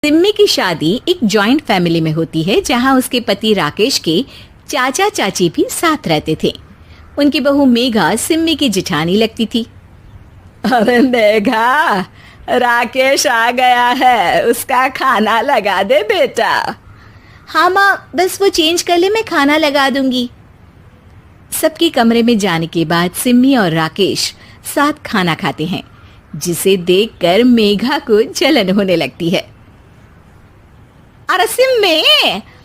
सिम्मी की शादी एक जॉइंट फैमिली में होती है जहां उसके पति राकेश के चाचा चाची भी साथ रहते थे। उनकी बहू मेघा सिम्मी की जिठानी लगती थी। अरे मेघा, राकेश आ गया है, उसका खाना लगा दे बेटा। हाँ माँ, बस वो चेंज कर ले, मैं खाना लगा दूंगी। सबके कमरे में जाने के बाद सिम्मी और राकेश साथ खाना खाते हैं, जिसे देखकर मेघा को जलन होने लगती है। अरे सिम्मी,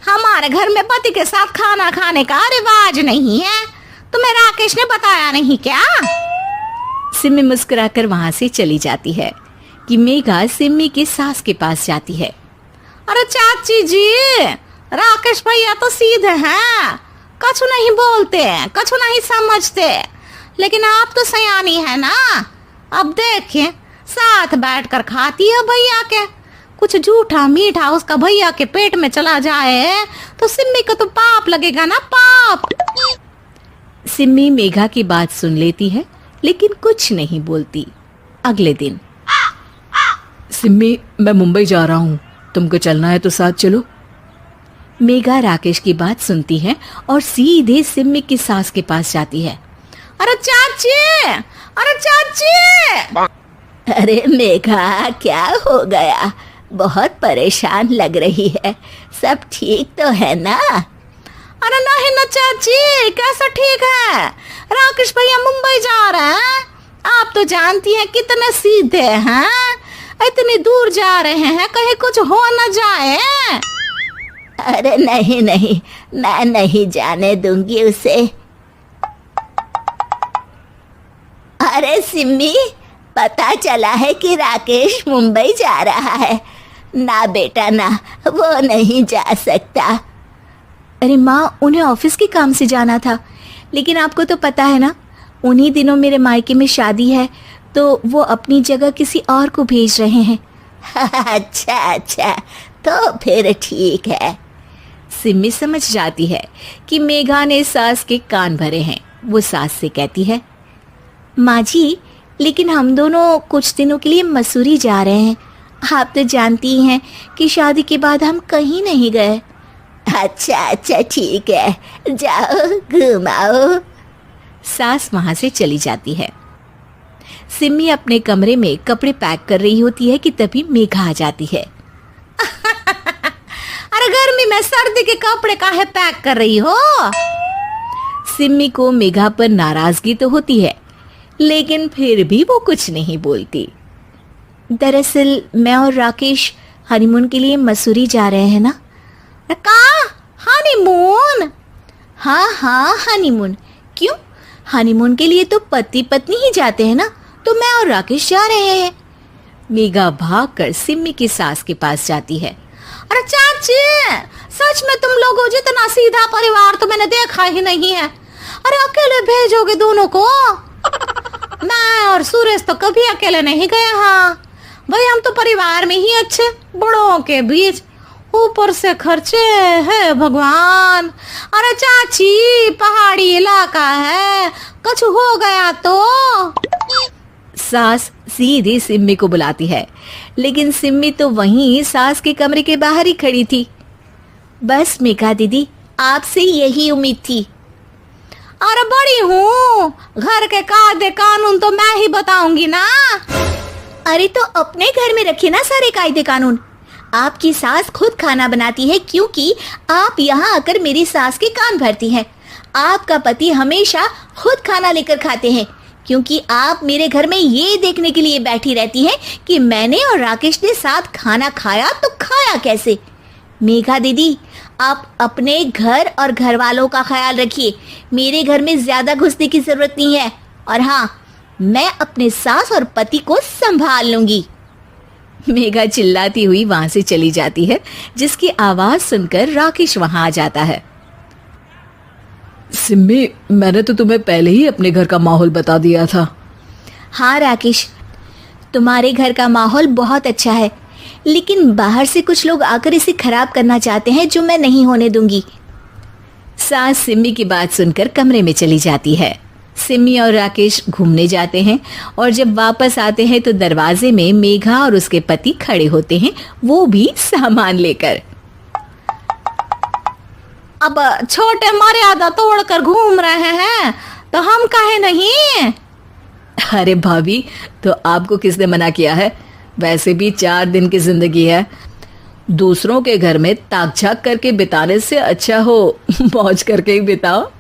हमारे घर में पति के साथ खाना खाने का रिवाज नहीं है, तुम्हें राकेश ने बताया नहीं क्या? सिम्मी मुस्कुराकर वहां से चली जाती है कि मेघा सिम्मी की सास के पास जाती है। अरे चाची जी, राकेश भैया तो सीधे हैं, कछु नहीं बोलते, कछु नहीं समझते, लेकिन आप तो सयानी है ना। अब देखिए, साथ बैठकर खाती है भैया के, कुछ झूठा मीठा उसका भैया के पेट में चला जाए तो सिम्मी को तो पाप लगेगा ना, पाप। सिम्मी मेघा की बात सुन लेती है लेकिन कुछ नहीं बोलती। अगले दिन, सिम्मी, मैं मुंबई जा रहा हूँ, तुमको चलना है तो साथ चलो। मेघा राकेश की बात सुनती है और सीधे सिम्मी की सास के पास जाती है। अरे चाची, अरे चाची। अरे मेघा, क्या हो गया? बहुत परेशान लग रही है, सब ठीक तो है ना? अरे नहीं ना चाची, कैसा ठीक है? राकेश भैया मुंबई जा रहे हैं, आप तो जानती हैं कितने सीधे हैं, इतनी दूर जा रहे हैं, कहीं कुछ हो न जाए। अरे नहीं नहीं, मैं नहीं जाने दूंगी उसे। अरे सिम्मी, पता चला है कि राकेश मुंबई जा रहा है। ना बेटा ना, वो नहीं जा सकता। अरे माँ, उन्हें ऑफिस के काम से जाना था, लेकिन आपको तो पता है ना, उन्हीं दिनों मेरे मायके में शादी है, तो वो अपनी जगह किसी और को भेज रहे हैं। अच्छा अच्छा, तो फिर ठीक है। सिम्मी समझ जाती है कि मेघा ने सास के कान भरे हैं। वो सास से कहती है, माँ जी, लेकिन हम दोनों कुछ दिनों के लिए मसूरी जा रहे हैं। आप तो जानती हैं कि शादी के बाद हम कहीं नहीं गए। अच्छा अच्छा, ठीक है, जाओ घुमाओ। सास वहां से चली जाती है। सिम्मी अपने कमरे में कपड़े पैक कर रही होती है कि तभी मेघा आ जाती है। अरे गर्मी में सर्दी के कपड़े काहे पैक कर रही हो? सिम्मी को मेघा पर नाराजगी तो होती है, लेकिन फिर भी वो कुछ नहीं बोलती। दरअसल मैं और राकेश हनीमून के लिए मसूरी जा रहे हैं ना। का हनीमून? हाँ हाँ, हनीमून। क्यों? हनीमून के लिए तो पति पत्नी ही जाते हैं ना, तो मैं और राकेश जा रहे हैं। मेघा भागकर सिम्मी की सास के पास जाती है। अरे चाची, सच में तुम लोगों जितना सीधा परिवार तो मैंने देखा ही नहीं है। अरे अकेले भेजोगे दोनों को? मैं और सुरेश तो कभी अकेले नहीं गए। हाँ भाई, हम तो परिवार में ही अच्छे, बड़ों के बीच, ऊपर से खर्चे है भगवान। अरे चाची, पहाड़ी इलाका है, कुछ हो गया तो? सास सीधे सिम्मी को बुलाती है, लेकिन सिम्मी तो वहीं सास के कमरे के बाहर ही खड़ी थी। बस मेघा दीदी, आपसे यही उम्मीद थी। अरे बड़ी हूँ, घर के कायदे कानून तो मैं ही बताऊंगी ना। अरे तो अपने घर में रखिए ना सारे कायदे कानून। आपकी सास खुद खाना बनाती है, क्योंकि आप यहाँ आकर मेरी सास के कान भरती हैं। आपका पति हमेशा खुद खाना लेकर खाते हैं, क्योंकि आप मेरे घर में ये देखने के लिए बैठी रहती हैं कि मैंने और राकेश ने साथ खाना खाया तो खाया कैसे। मेघा दीदी, आप अपने घर और घर वालों का ख्याल रखिए, मेरे घर में ज्यादा घुसने की जरूरत नहीं है। और हाँ, मैं अपने सास और पति को संभाल लूंगी। मेघा चिल्लाती हुई वहां से चली जाती है, जिसकी आवाज सुनकर राकेश वहां आ जाता है। सिम्मी, मैंने तो तुम्हें पहले ही अपने घर का माहौल बता दिया था। हाँ राकेश, तुम्हारे घर का माहौल बहुत अच्छा है, लेकिन बाहर से कुछ लोग आकर इसे खराब करना चाहते हैं, जो मैं नहीं होने दूंगी। सास सिम्मी की बात सुनकर कमरे में चली जाती है। सिमी और राकेश घूमने जाते हैं और जब वापस आते हैं तो दरवाजे में मेघा और उसके पति खड़े होते हैं, वो भी सामान लेकर। अब छोटे मर्यादा तोड़कर घूम रहे हैं तो हम काहे नहीं। अरे भाभी, तो आपको किसने मना किया है? वैसे भी 4 दिन की जिंदगी है, दूसरों के घर में ताक झाक करके बिताने से अच्छा हो मौज करके ही बिताओ।